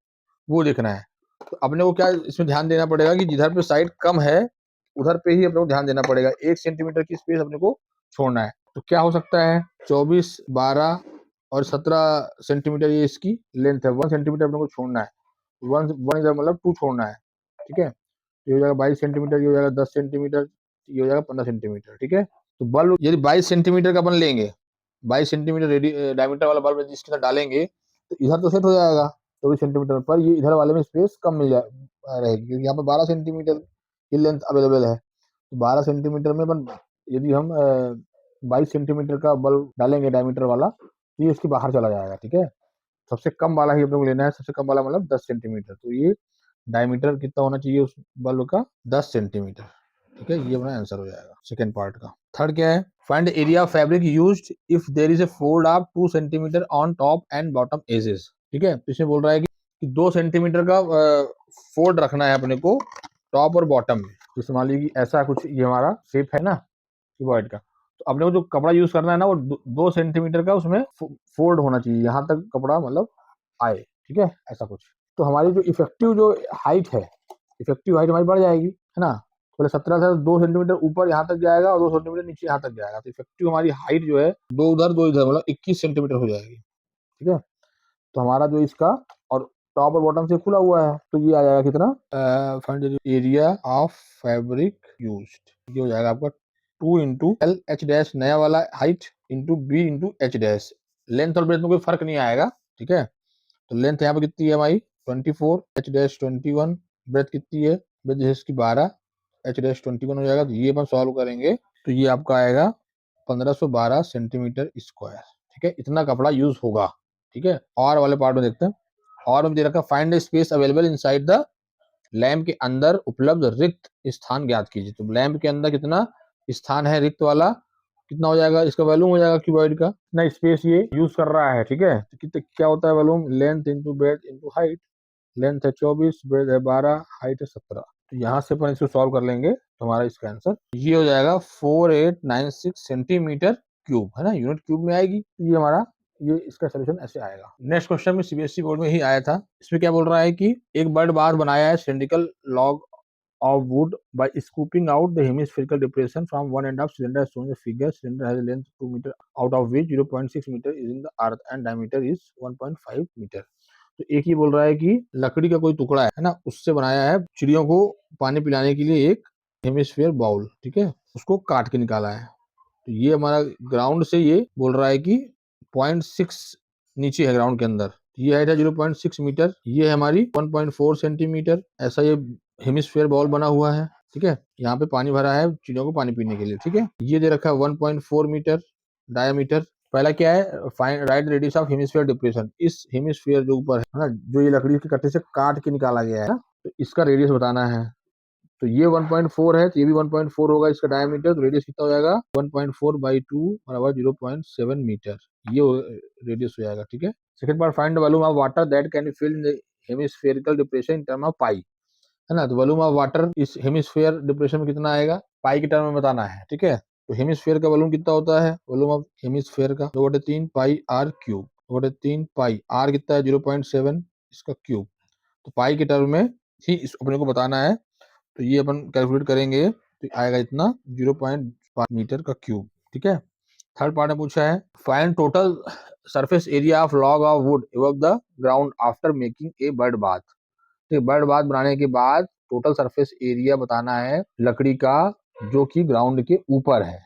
वो देखना है। तो अपने को क्या इसमें ध्यान देना पड़ेगा कि जिधर पे साइड कम है उधर पे ही अपने को ध्यान देना पड़ेगा। 1 सेंटीमीटर की स्पेस अपने को छोड़ना है। तो क्या हो सकता है 24, 12 और 17 सेंटीमीटर ये इसकी लेंथ है। 1 सेंटीमीटर अपने को छोड़ना है। 1 इधर मतलब 2 छोड़ना है। ठीक है, ये हो जाएगा 22 सेंटीमीटर, ये हो जाएगा 10 सेंटीमीटर, ये हो जाएगा 15 सेंटीमीटर। ठीक है, तो बल्ब यदि 22 सेंटीमीटर का अपन लेंगे, 22 सेंटीमीटर डायमीटर वाला बल्ब जिसके अंदर डालेंगे तो इधर तो सेट हो जाएगा 24 सेंटीमीटर पर, ये इधर वाले में स्पेस कम मिल रहेगी क्योंकि यहाँ पर 12 सेंटीमीटर की लेंथ अवेलेबल है। तो 12 सेंटीमीटर में अपन यदि हम 22 सेंटीमीटर का बल्ब डालेंगे डायमीटर वाला तो ये उसके बाहर चला जाएगा। ठीक है, सबसे कम वाला ही अपने को लेना है। सबसे कम वाला मतलब 10 सेंटीमीटर। तो ये डायमीटर कितना होना चाहिए उस बल्ब का? 10 सेंटीमीटर। ठीक है, ये अपना आंसर हो जाएगा सेकेंड पार्ट का। थर्ड क्या है? Find area of fabric used if there is a fold of 2 centimetre on top and bottom edges. ठीक है, तो इसमें बोल रहा है कि 2 सेंटीमीटर का फोल्ड रखना है अपने को टॉप और बॉटम में। तो मान लीजिए कि ऐसा कुछ ये हमारा शेप है ना क्यूबॉइड का, तो अपने को जो कपड़ा यूज करना है ना वो 2 सेंटीमीटर का उसमें फोल्ड होना चाहिए, यहाँ तक कपड़ा मतलब आए। ठीक है, ऐसा कुछ। तो हमारी जो इफेक्टिव जो हाइट है, इफेक्टिव हाइट हमारी बढ़ जाएगी, है ना। पहले 17 से 2 सेंटीमीटर ऊपर यहाँ तक जाएगा और 2 सेंटीमीटर नीचे यहाँ तक जाएगा। तो इफेक्टिव हमारी हाइट जो है 2 उधर 2 इधर मतलब 21 सेंटीमीटर हो जाएगी। ठीक है, तो हमारा जो इसका और टॉप और बॉटम से खुला हुआ है तो ये आ जाएगा कितना? Find area of fabric used, ये हो जाएगा आपका 2 इंटू एल एच डैश नया वाला height into B into H dash. Length और ब्रेथ में कोई फर्क नहीं आएगा। ठीक है, तो लेंथ यहाँ पे कितनी है हमारी 24, एच डैश 21, ब्रेथ कितनी है? ब्रेथ इसकी 12, एच डैश 21 हो जाएगा। तो ये अपन सॉल्व करेंगे तो ये आपका आएगा 1512 सेंटीमीटर स्क्वायर। ठीक है, इतना कपड़ा यूज होगा। ठीक है, और वाले पार्ट में देखते हैं। और में दे रखा find space available inside the lamp के अंदर उपलब्ध रिक्त स्थान ज्ञात कीजिए। तो लैंप के अंदर कितना स्थान है रिक्त वाला, कितना हो जाएगा? इसका वॉल्यूम हो जाएगा क्यूबॉइड का, कितना स्पेस ये यूज कर रहा है। ठीक है, तो कितने क्या होता है volume? Length into breadth into height. Length है 24, ब्रेथ है 12, हाइट है 17। तो यहाँ से अपन इसको सॉल्व कर लेंगे तो हमारा इसका आंसर ये हो जाएगा 4896 सेंटीमीटर क्यूब, है ना, यूनिट क्यूब में आएगी। ये हमारा ये इसका सोल्यूशन ऐसे आएगा। नेक्स्ट क्वेश्चन में सीबीएसई बोर्ड में ही आया था। इसमें क्या बोल रहा है कि एक बर्ड बार बनाया है cylindrical log of wood by scooping out the hemispherical depression from one end of cylinder as shown in the figure. Cylinder has a length 2 meter out of which 0.6 meter is in the earth and diameter is 1.5 meter. तो एक ही बोल रहा है कि लकड़ी का कोई टुकड़ा है ना, उससे बनाया है चिड़ियों को पानी पिलाने के लिए एक हेमिस्फीयर बाउल। ठीक है, उसको काट के निकाला है। तो ये हमारा ग्राउंड से ये बोल रहा है कि 0.6 नीचे है ग्राउंड के अंदर। ये हाइट है 0.6 मीटर, ये है हमारी 1.4 सेंटीमीटर। ऐसा ये हेमिस्फीयर बॉल बना हुआ है। ठीक है, यहाँ पे पानी भरा है चिड़ियों को पानी पीने के लिए। ठीक है, ये दे रखा है 1.4 मीटर डायमीटर। पहला क्या है? Find right radius of hemisphere depression. इस हेमिस्फीयर जो ऊपर है ना, जो ये लकड़ी के कट्टे से काट के निकाला गया है ना, तो इसका रेडियस बताना है। तो ये 1.4 है तो ये भी 1.4 होगा इसका डायमीटर। तो रेडियस कितना हो जाएगा? 1.4 बाई 2 बराबर 0.7 मीटर, ये रेडियस हो जाएगा। ठीक है, second part find the volume of water that can be filled in the hemispherical depression in term of pi, है ना। तो वॉल्यूम ऑफ वाटर इस हेमिस्फीयर डिप्रेशन में कितना आएगा? पाई के टर्म में बताना है। ठीक है, तो हेमिस्फीयर का वॉल्यूम कितना होता है? वॉल्यूम ऑफ हेमिस्फीयर का 2/3 पाई आर क्यूब, 2/3 पाई आर कितना है? 0.7 इसका क्यूब। तो पाई के टर्म में ही इस अपने को बताना है। तो ये अपन कैलकुलेट करेंगे तो आएगा इतना 0.5 मीटर का क्यूब। ठीक है, थर्ड पार्ट में पूछा है find total surface area of log of would above the ground after making a bird bath. तो बर्ड बाथ बनाने के बाद टोटल सरफेस एरिया बताना है लकड़ी का जो कि ग्राउंड के ऊपर है,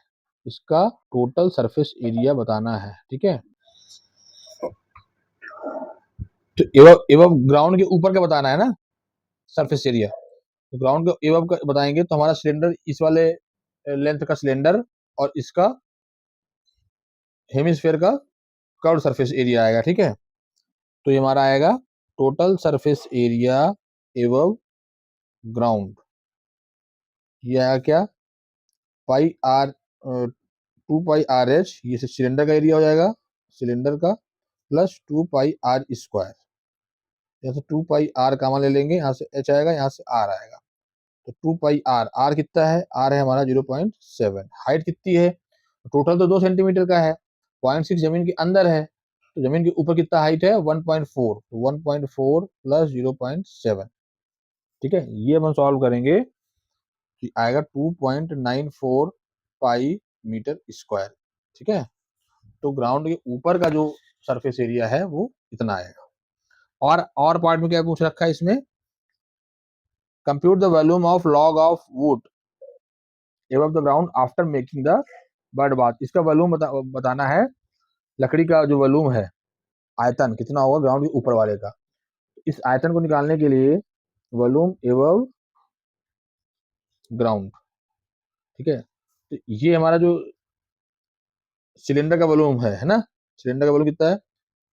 इसका टोटल सरफेस एरिया बताना है। ठीक है, तो एवं ग्राउंड के ऊपर का बताना है ना सरफेस एरिया। तो ग्राउंड के एवं का बताएंगे तो हमारा सिलेंडर इस वाले लेंथ का सिलेंडर और इसका हेमिस्फीयर का कर्व सरफेस एरिया आएगा। ठीक है, तो ये हमारा आएगा टोटल सरफेस एरिया एवं ग्राउंड, ये आएगा क्या? पाई आर 2 पाई आर एच, ये सिलेंडर का एरिया हो जाएगा सिलेंडर का, प्लस 2 पाई आर स्क्वायर। यहाँ से 2 पाई आर कामा ले लेंगे, यहाँ से एच आएगा, यहाँ से आर आएगा। तो 2 पाई आर, आर कितना है? आर है हमारा 0.7। हाइट कितनी है? टोटल तो 2 सेंटीमीटर का है, 0.6 जमीन के अंदर है, तो जमीन के ऊपर कितना हाइट है? 1.4। 1.4 प्लस 0.7 ठीक है, ये अपन सॉल्व करेंगे कि आएगा 2.94 पाई मीटर स्क्वायर। ठीक है, तो ग्राउंड के ऊपर का जो सरफेस एरिया है वो इतना आएगा। और पार्ट में क्या पूछ रखा है इसमें, compute the volume of log of would above the ground after making the bird bath. इसका वॉल्यूम बताना है, लकड़ी का जो वॉल्यूम है, आयतन कितना होगा ग्राउंड के ऊपर वाले का। इस आयतन को निकालने के लिए वॉल्यूम एबव ग्राउंड, ठीक है, तो ये हमारा जो सिलेंडर का वॉल्यूम है ना, सिलेंडर का वॉल्यूम कितना है,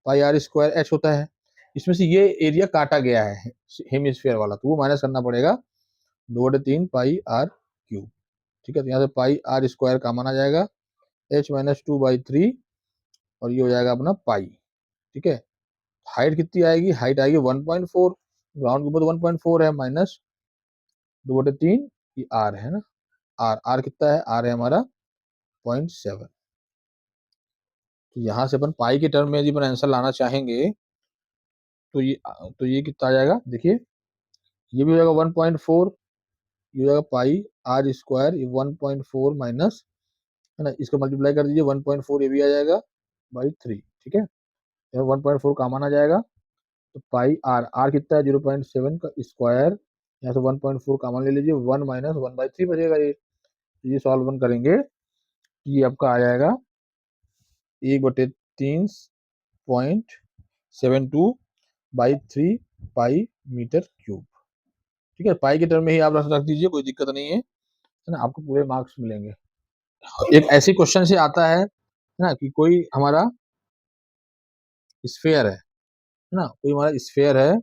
पाई आर स्क्वायर एच होता है। इसमें से ये एरिया काटा गया है हेमिस्फीयर वाला, तो वो माइनस करना पड़ेगा 2/3 पाई आर क्यूब। ठीक है, तो यहाँ से पाई आर स्क्वायर कॉमन आ जाएगा, h-2/3, और ये हो जाएगा अपना पाई। ठीक है, हाइट कितनी आएगी, हाइट आएगी 1.4, ग्राउंड के ऊपर 1.4 है, माइनस 2/3, ये आर है ना, आर आर कितना है, आर है हमारा 0.7। तो यहाँ से अपन पाई के टर्म में यदि अपन आंसर लाना चाहेंगे तो ये कितना आ जाएगा, देखिए ये भी हो जाएगा 1.4, ये हो जाएगा पाई आर स्क्वायर, ये 1.4 माइनस, है ना, इसको मल्टीप्लाई कर दीजिए, 1.4 ये भी आ जाएगा बाई 3। ठीक है, 1.4 कॉमन आ जाएगा, तो पाई आर आर कितना है 0.7 का स्क्वायर, यहाँ से 1.4 कॉमन ले लीजिए, 1 माइनस 1/3 बचेगा। ये सॉल्व वन करेंगे, ये आपका आ जाएगा 1/3.72/3 पाई मीटर क्यूब। ठीक है, पाई के टर्म में ही आप रख दीजिए, कोई दिक्कत नहीं है ना, आपको पूरे मार्क्स मिलेंगे। एक ऐसी क्वेश्चन से आता है ना कि कोई हमारा स्फेयर है ना, कोई हमारा स्फेयर है,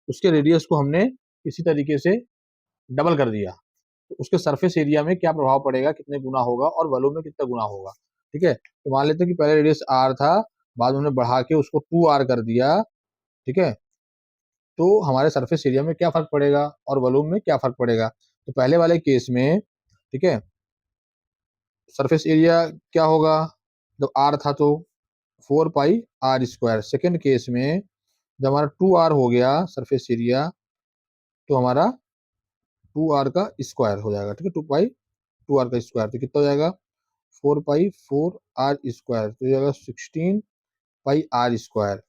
उसके रेडियस को हमने इसी तरीके से डबल कर दिया, तो उसके सरफेस एरिया में क्या प्रभाव पड़ेगा, कितने गुना होगा, और वॉल्यूम में कितना गुना होगा। ठीक है, तो मान लेते हैं कि पहले रेडियस आर था, बाद में हमने बढ़ा के उसको 2r कर दिया। ठीक है, तो हमारे सरफेस एरिया में क्या फर्क पड़ेगा और वॉल्यूम में क्या फर्क पड़ेगा। तो पहले वाले केस में, ठीक है, सरफेस एरिया क्या होगा, जब आर था तो 4 पाई r स्क्वायर। सेकेंड केस में जब हमारा 2r हो गया सरफेस एरिया, तो हमारा 2r का स्क्वायर हो जाएगा। ठीक है, 2 पाई 2r का स्क्वायर, तो कितना हो जाएगा 4 पाई 4r स्क्वायर, तो जाएगा 16 पाई r स्क्वायर।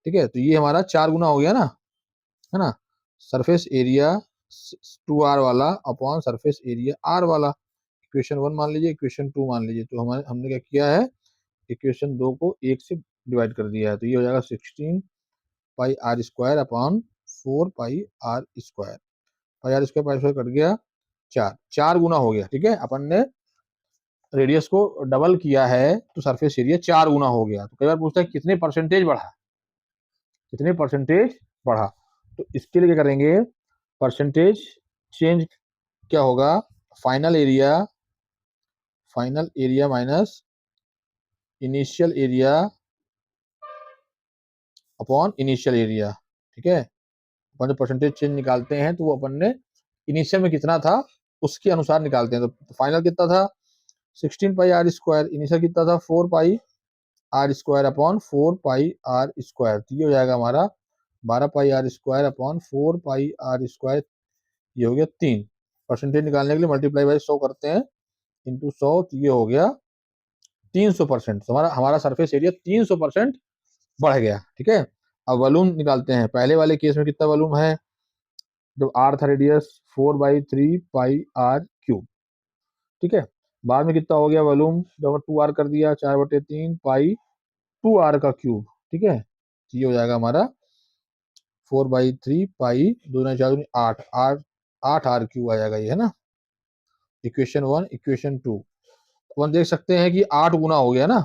ठीक है, तो ये हमारा 4 गुना हो गया ना, है ना, सरफेस एरिया 2r वाला अपॉन सरफेस एरिया r वाला। इक्वेशन 1 मान लीजिए, इक्वेशन 2 मान लीजिए, तो हमने क्या किया है, इक्वेशन 2 को 1 से डिवाइड कर दिया है, तो ये हो जाएगा 16 पाई r स्क्वायर अपॉन 4 पाई r स्क्वायर। पाई r स्क्वायर कट गया, 4 गुना हो गया। ठीक है, अपन ने रेडियस को डबल किया है तो सरफेस एरिया 4 गुना हो गया। तो कई बार पूछता है कितने परसेंटेज बढ़ा, कितने परसेंटेज बढ़ा, तो इसके लिए क्या करेंगे, परसेंटेज चेंज क्या होगा, final area, final area minus initial area upon initial area. ठीक है, अपन जो परसेंटेज चेंज निकालते हैं तो वो अपन ने इनिशियल में कितना था उसके अनुसार निकालते हैं। तो फाइनल कितना था 16 पाई r स्क्वायर, इनिशियल कितना था 4 पाई r स्क्वायर अपॉन 4 पाई r स्क्वायर, तो ये हो जाएगा हमारा 12 पाई r स्क्वायर अपॉन 4 पाई r स्क्वायर, ये हो गया 3। परसेंटेज निकालने के लिए मल्टीप्लाई बाई 100 करते हैं, इंटू 100, तो ये हो गया 300%। तो हमारा हमारा सरफेस एरिया 300% बढ़ गया। ठीक है, अब वॉल्यूम निकालते हैं, पहले वाले केस में कितना वॉल्यूम है, जब आर था रेडियस 4/3 पाई r क्यूब। ठीक है, बाद में कितना हो गया वॉल्यूम, जब 2r कर दिया, 4/3 पाई 2r का क्यूब। ठीक है, तो ये हो जाएगा हमारा 4/3 पाई 2×4 8 8r क्यूब आ जाएगा, ये है ना, इक्वेशन 1। इक्वेशन 2 अपन देख सकते हैं कि 8 गुना हो गया ना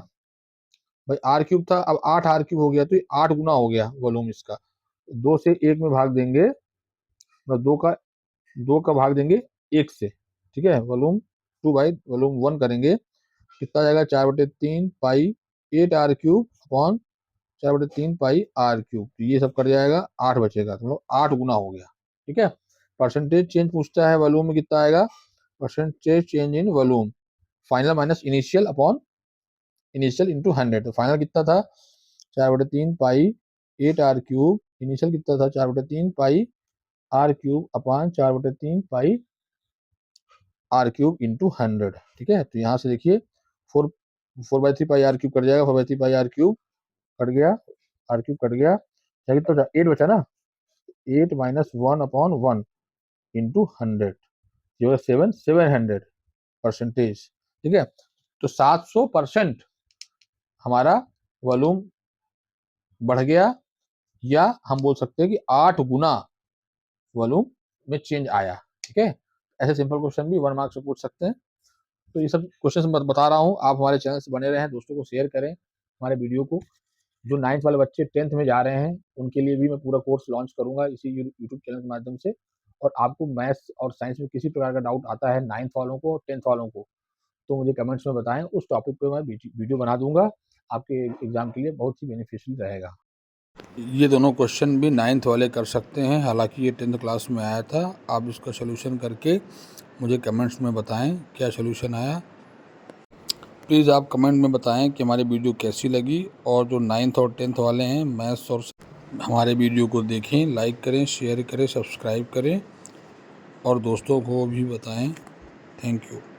भाई, r क्यूब था, अब 8r क्यूब हो गया, तो ये 8 गुना हो गया वॉल्यूम इसका। 2 से 1 में भाग देंगे, मतलब 2 का भाग देंगे 1 से। ठीक है, वॉल्यूम 2 बाई वॉल्यूम 1 करेंगे, कितना जाएगा 4/3 पाई 8r क्यूब अपॉन 4/3 पाई r क्यूब, तो ये सब कर जाएगा 8 बचेगा, तो 8 गुना हो गया। ठीक है, परसेंटेज चेंज पूछता है, वॉल्यूम में कितना आएगा, percentage change in volume, final minus initial upon initial into 100। तो फाइनल कितना था 4/3 पाई 8r क्यूब, इनिशियल कितना था 4/3 pi are cube upon 4/3 pi are cube into 100। ठीक है, तो यहाँ से देखिए 4/3 पाई आर क्यूब कट जाएगा, 4/3 पाई आर क्यूब कट गया, आर क्यूब कट गया, तो 8 बचा ना, 8 माइनस 1/1 इंटू 100, ये होगा 700 ठीक है। तो 700% हमारा वॉल्यूम बढ़ गया, या हम बोल सकते हैं कि 8 गुना वॉल्यूम में चेंज आया। ठीक है, ऐसे सिंपल क्वेश्चन भी 1 मार्क से पूछ सकते हैं। तो ये सब क्वेश्चन बता रहा हूँ, आप हमारे चैनल से बने रहें, दोस्तों को शेयर करें हमारे वीडियो को। जो 9th वाले बच्चे 10th में जा रहे हैं उनके लिए भी मैं पूरा कोर्स लॉन्च करूंगा इसी यूट्यूब चैनल के माध्यम से। और आपको मैथ्स और साइंस में किसी प्रकार का डाउट आता है 9th वालों को और 10th वालों को, तो मुझे कमेंट्स में बताएं, उस टॉपिक पे मैं वीडियो बना दूंगा, आपके एग्जाम के लिए बहुत ही बेनिफिशियल रहेगा। ये दोनों क्वेश्चन भी 9th वाले कर सकते हैं, हालांकि ये 10th क्लास में आया था। आप इसका सोल्यूशन करके मुझे कमेंट्स में बताएं क्या सोल्यूशन आया। प्लीज़ आप कमेंट में बताएं कि हमारी वीडियो कैसी लगी, और जो 9th और 10th वाले हैं मैथ्स और हमारे वीडियो को देखें, लाइक करें, शेयर करें, सब्सक्राइब करें और दोस्तों को भी बताएं। Thank you.